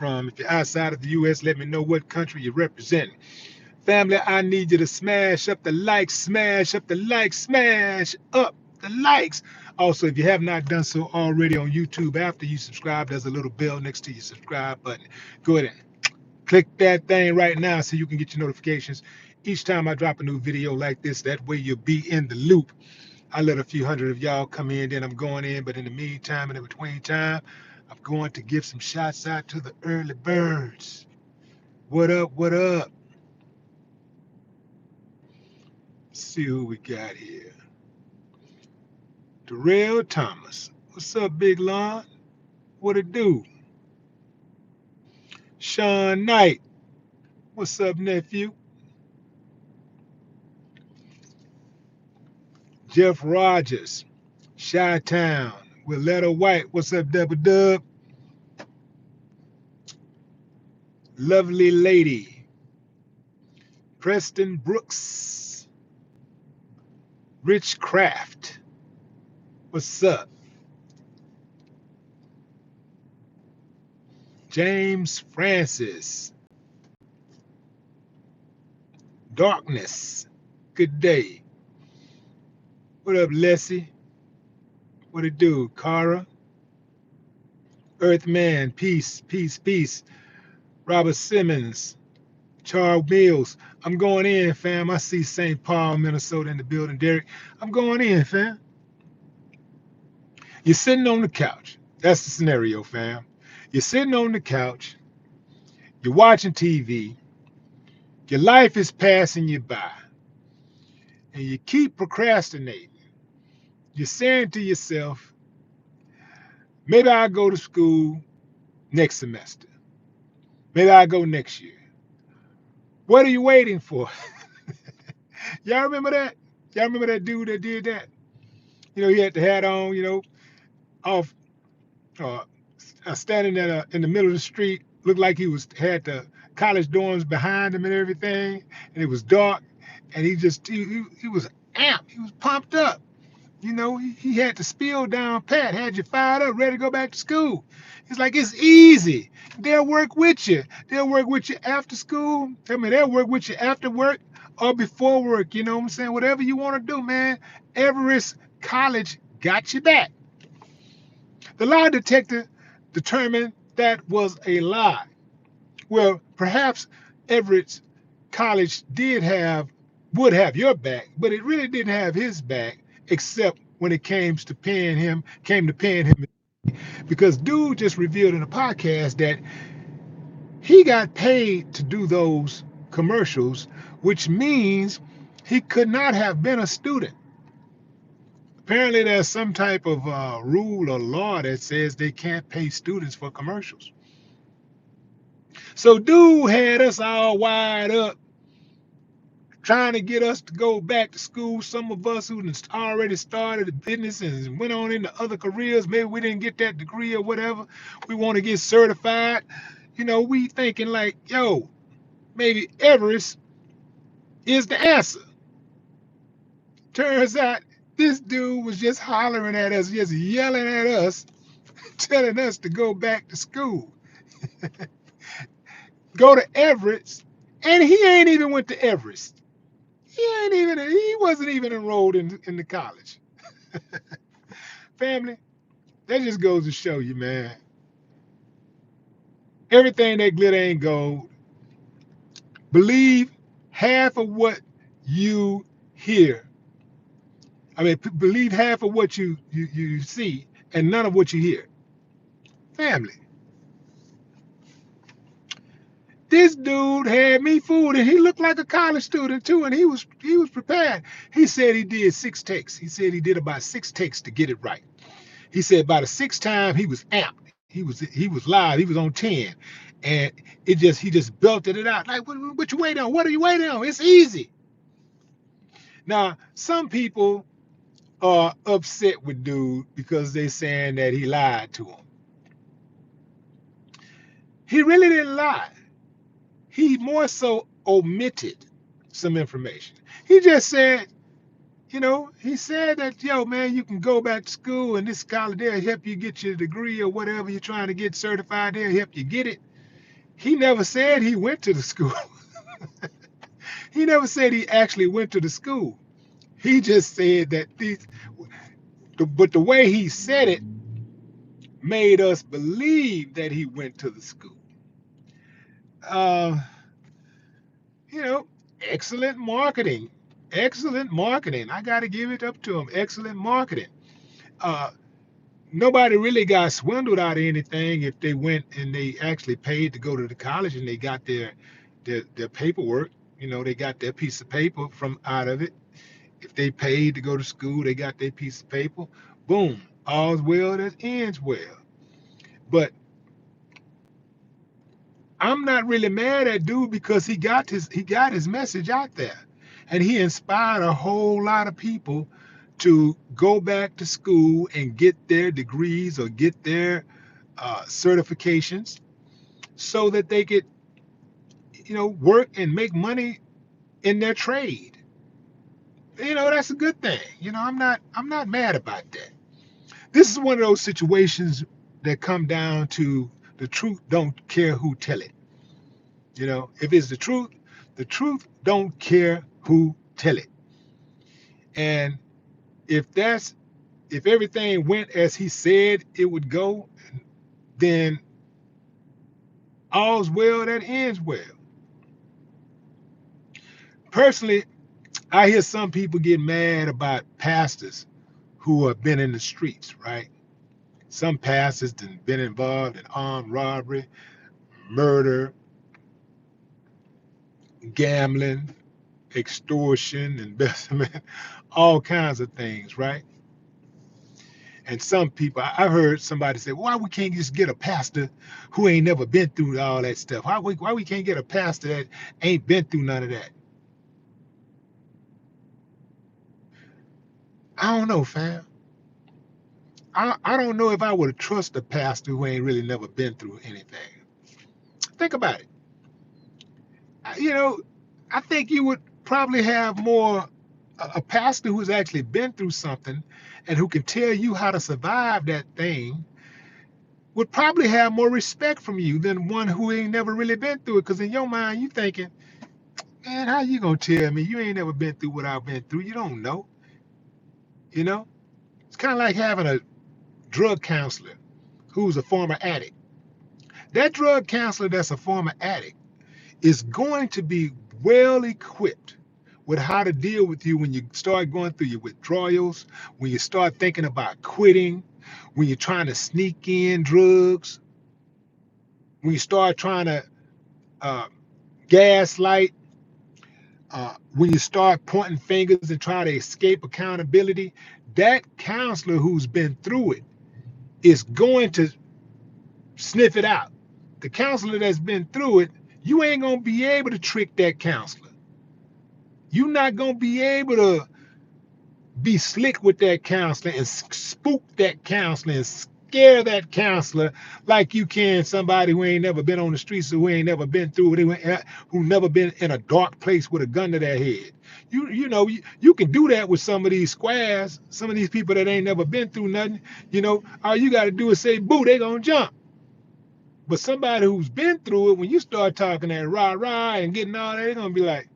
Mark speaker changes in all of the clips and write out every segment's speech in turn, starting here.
Speaker 1: from. If you're outside of the U.S., let me know what country you represent. Family, I need you to smash up the likes, smash up the likes, smash up the likes. Also, if you have not done so already on YouTube, after you subscribe, there's a little bell next to your subscribe button. Go ahead and click that thing right now so you can get your notifications each time I drop a new video like this. That way you'll be in the loop. I let a few hundred of y'all come in, then I'm going in. But in the meantime, and in between time, I'm going to give some shots out to the early birds. What up? What up? Let's see who we got here. Darrell Thomas. What's up, Big Lon? What it do? Sean Knight. What's up, nephew? Jeff Rogers. Chi-Town. Willetta White. What's up, Double Dub? Lovely Lady. Preston Brooks. Rich Craft. What's up? James Francis. Darkness. Good day. What up, Leslie? What it do? Cara? Earthman. Peace, peace, peace. Robert Simmons. Charles Mills. I'm going in, fam. I see St. Paul, Minnesota in the building. Derek, I'm going in, fam. You're sitting on the couch. That's the scenario, fam. You're sitting on the couch. You're watching TV. Your life is passing you by. And you keep procrastinating. You're saying to yourself, maybe I'll go to school next semester. Maybe I'll go next year. What are you waiting for? Y'all remember that? Y'all remember that dude that did that? You know, he had the hat on, off, uh, standing in the middle of the street, looked like had the college dorms behind him and everything, and it was dark, and he was amped, he was pumped up. He had the spiel down pat, had you fired up, ready to go back to school. He's like, it's easy. They'll work with you. They'll work with you after school. I mean, they'll work with you after work or before work. You know what I'm saying? Whatever you want to do, man. Everest College got you back. The lie detector determined that was a lie. Well, perhaps Everett College would have your back, but it really didn't have his back, except when it came to paying him, because dude just revealed in a podcast that he got paid to do those commercials, which means he could not have been a student. Apparently, there's some type of rule or law that says they can't pay students for commercials. So dude had us all wired up trying to get us to go back to school. Some of us who already started a business and went on into other careers, maybe we didn't get that degree or whatever. We want to get certified. We thinking like, yo, maybe Everest is the answer. Turns out this dude was just hollering at us, just yelling at us, telling us to go back to school. Go to Everest, and he ain't even went to Everest. He wasn't even enrolled in the college. Family, that just goes to show you, man. Everything that glitter ain't gold. Believe half of what you hear. I mean, believe half of what you see and none of what you hear. Family, this dude had me fooled, and he looked like a college student too, and he was prepared. He said he did 6 takes. He said he did about 6 takes to get it right. He said by the 6th time he was amped. He was live. He was on 10, and he just belted it out. Like, what you waiting on? What are you waiting on? It's easy. Now, some people are upset with dude because they saying that he lied to them. He really didn't lie. He more so omitted some information. He just said, he said that, yo, man, you can go back to school and this college, they'll help you get your degree or whatever you're trying to get certified. They'll help you get it. He never said he went to the school. He never said he actually went to the school. He just said that but the way he said it made us believe that he went to the school. Uh, you know, excellent marketing. Excellent marketing. I got to give it up to him. Excellent marketing. Uh, Nobody really got swindled out of anything if they went and they actually paid to go to the college and they got their paperwork. They got their piece of paper from out of it. If they paid to go to school, they got their piece of paper. Boom, all's well that ends well. But I'm not really mad at dude because he got his message out there, and he inspired a whole lot of people to go back to school and get their degrees or get their certifications so that they could, work and make money in their trade. That's a good thing. I'm not mad about that. This is one of those situations that come down to the truth don't care who tell it. If it's the truth don't care who tell it. And if that's if everything went as he said it would go, then all's well that ends well. Personally, I hear some people get mad about pastors who have been in the streets, right? Some pastors have been involved in armed robbery, murder, gambling, extortion, embezzlement, all kinds of things, right? And some people, I heard somebody say, why we can't just get a pastor who ain't never been through all that stuff? Why we can't get a pastor that ain't been through none of that? I don't know, fam. I don't know if I would trust a pastor who ain't really never been through anything. Think about it. You know, I think you would probably have more a pastor who's actually been through something and who can tell you how to survive that thing would probably have more respect from you than one who ain't never really been through it. Because in your mind, you thinking, man, how you gonna tell me you ain't never been through what I've been through? You don't know. You know, it's kind of like having a drug counselor who's a former addict. That drug counselor that's a former addict is going to be well equipped with how to deal with you when you start going through your withdrawals, when you start thinking about quitting, when you're trying to sneak in drugs, when you start trying to uh, gaslight, when you start pointing fingers and try to escape accountability. That counselor who's been through it is going to sniff it out. The counselor that's been through it, you ain't gonna be able to trick that counselor. You're not gonna be able to be slick with that counselor and spook that counselor and scare that counselor like you can somebody who ain't never been on the streets or who ain't never been through it, who never been in a dark place with a gun to their head. You can do that with some of these squares, some of these people that ain't never been through nothing. All you got to do is say boo, they gonna jump. But somebody who's been through it, when you start talking that rah rah and getting all that, they're gonna be like,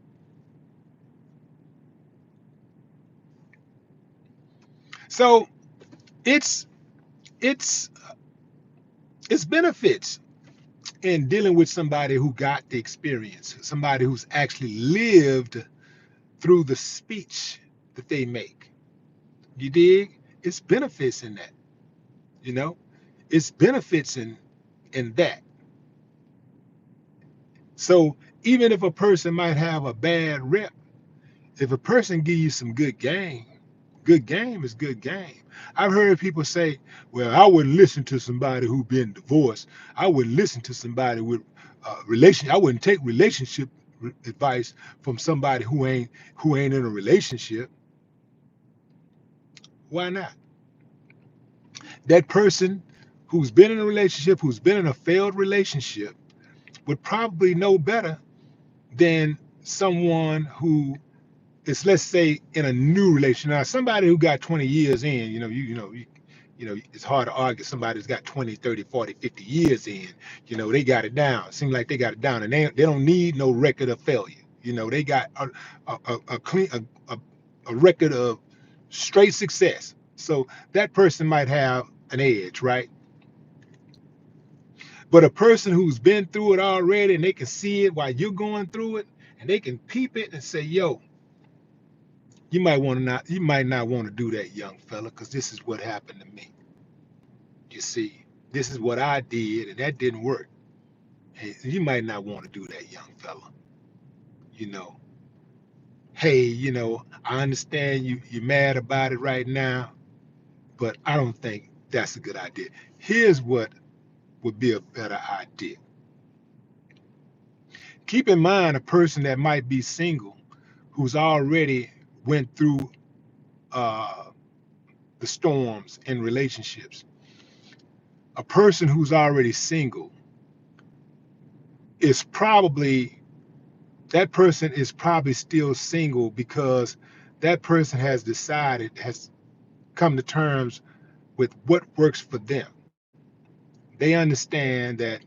Speaker 1: so it's it's it's benefits in dealing with somebody who got the experience, somebody who's actually lived through the speech that they make. You dig? It's benefits in that, you know? It's benefits in that. So even if a person might have a bad rep, if a person give you some good game is good game. I've heard people say, well, I wouldn't listen to somebody who been divorced. I wouldn't listen to somebody with I wouldn't take relationship advice from somebody who ain't in a relationship. Why not? That person who's been in a relationship, who's been in a failed relationship, would probably know better than someone who is, let's say, in a new relationship. Now, somebody who got 20 years in, You know, it's hard to argue somebody who's got 20, 30, 40, 50 years in. You know, they got it down. Seems like they got it down, and they don't need no record of failure. You know, they got a clean a record of straight success. So that person might have an edge, right? But a person who's been through it already and they can see it while you're going through it, and they can peep it and say, "Yo, you might not want to do that, young fella, because this is what happened to me. You see, this is what I did, and that didn't work. Hey, you might not want to do that, young fella. You know, hey, I understand you're mad about it right now, but I don't think that's a good idea. Here's what would be a better idea. Keep in mind a person that might be single who's already went through uh, the storms in relationships. A person who's already single is probably that person is probably still single because that person has come to terms with what works for them. They understand that,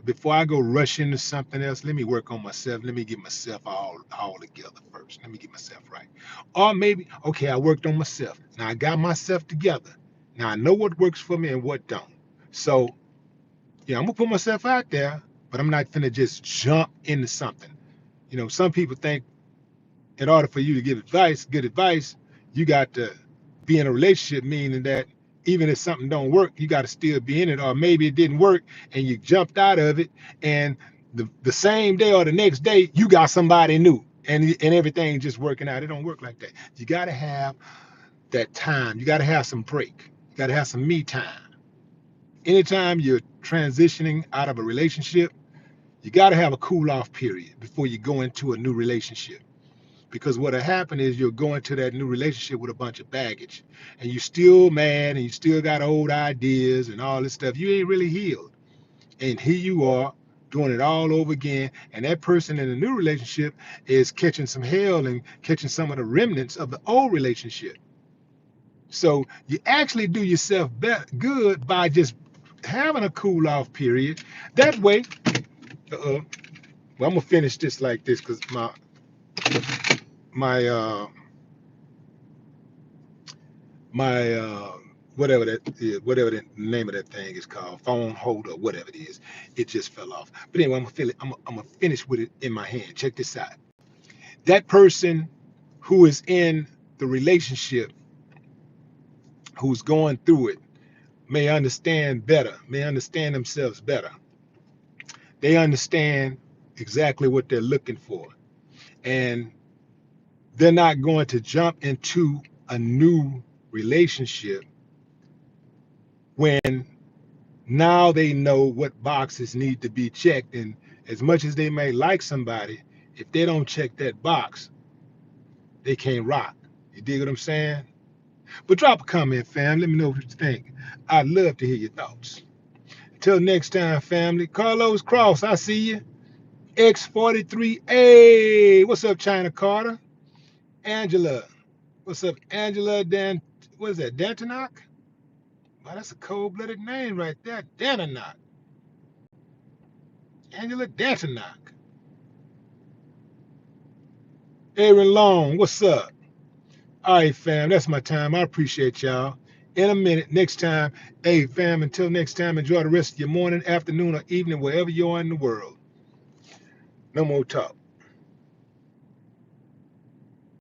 Speaker 1: before I go rush into something else, let me work on myself. Let me get myself all together first. Let me get myself right. Or maybe, okay, I worked on myself. Now I got myself together. Now I know what works for me and what don't. So, yeah, I'm gonna put myself out there, but I'm not finna just jump into something. Some people think in order for you to give good advice, you got to be in a relationship, meaning that even if something don't work, you got to still be in it. Or maybe it didn't work and you jumped out of it, and the same day or the next day, you got somebody new, and everything just working out. It don't work like that. You got to have that time. You got to have some break. You got to have some me time. Anytime you're transitioning out of a relationship, you got to have a cool off period before you go into a new relationship. Because what'll happen is you'll go into that new relationship with a bunch of baggage, and you're still mad, and you still got old ideas and all this stuff. You ain't really healed. And here you are doing it all over again. And that person in the new relationship is catching some hell and catching some of the remnants of the old relationship. So you actually do yourself good by just having a cool off period. That way, well, I'm gonna finish this like this because my my whatever that is, whatever the name of that thing is called, phone holder, whatever it is, it just fell off. But anyway, I'm gonna finish with it in my hand. Check this out. That person who is in the relationship, who's going through it, may understand better, may understand themselves better. They understand exactly what they're looking for, and they're not going to jump into a new relationship when now they know what boxes need to be checked. And as much as they may like somebody, if they don't check that box, they can't rock. You dig what I'm saying? But drop a comment, fam. Let me know what you think. I'd love to hear your thoughts. Until next time, family. Carlos Cross, I see you. X43A. What's up, China Carter? Angela. What's up, Angela what is that, Dantanok? Wow, that's a cold-blooded name right there. Dantanok. Angela Dantanok. Aaron Long, what's up? All right, fam, that's my time. I appreciate y'all. In a minute, next time. Hey, fam, until next time, enjoy the rest of your morning, afternoon, or evening, wherever you are in the world. No more talk.